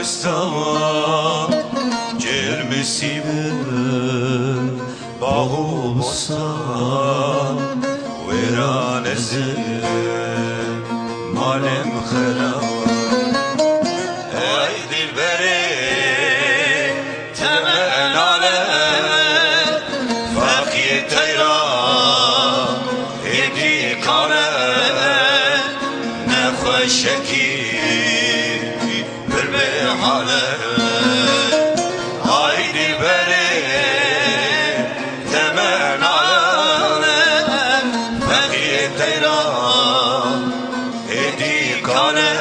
دبستان جرمسی به باغ و بستان ویران زل مالم خراب ای دلبری تمناله فقی تیران هدی کانه نخوشکی بر به حاله ای دلبری تمناله فقی تیران هدی کانه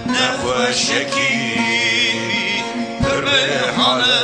نخوشکی بر به حاله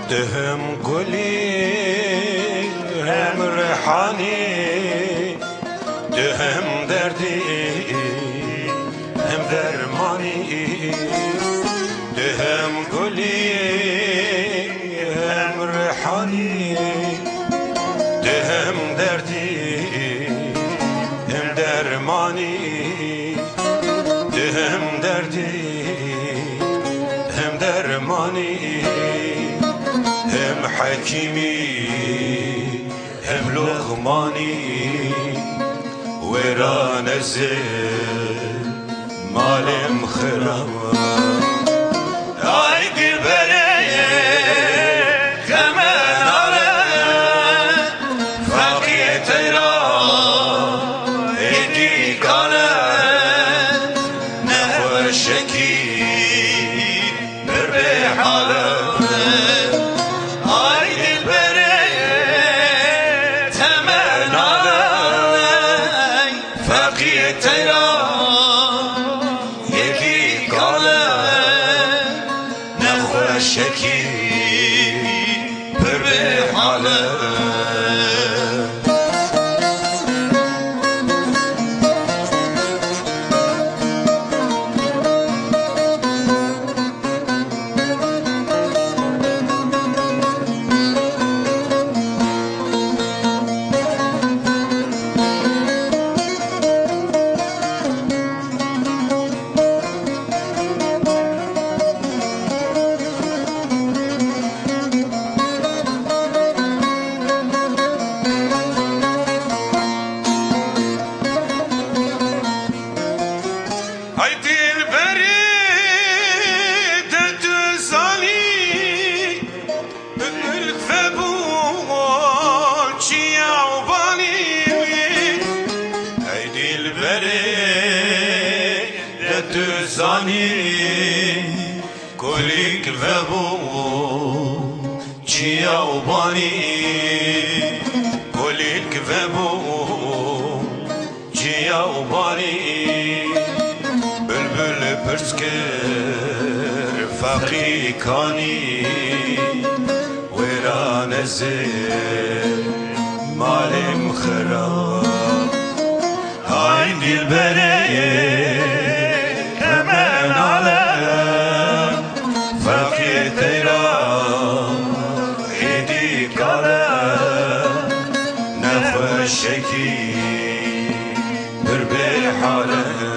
دهم گلی هم ریحانی دهم دردی هم درمانی دهم گلی هم ریحانی دهم دردی هم درمانی دهم دردی هم درمانی هم حکیمی هم لغمانی ویران زل مالم خراب ای دلبری تمناله فقی تیران هدی کانه نخوشکی بر به حاله شکی بر به حاله ای دلبری ددزانی الف بو چیابانی ای دلبری ددزانی کلیک و بو چیابانی کلیک و بو چیابانی بلبل پرسکر فقی کانی ویران زل مالم خراب ای دلبری تمناله فقی تیران هدی کانه نخوشکی بر به حاله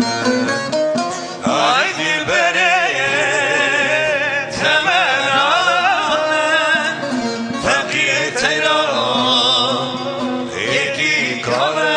Color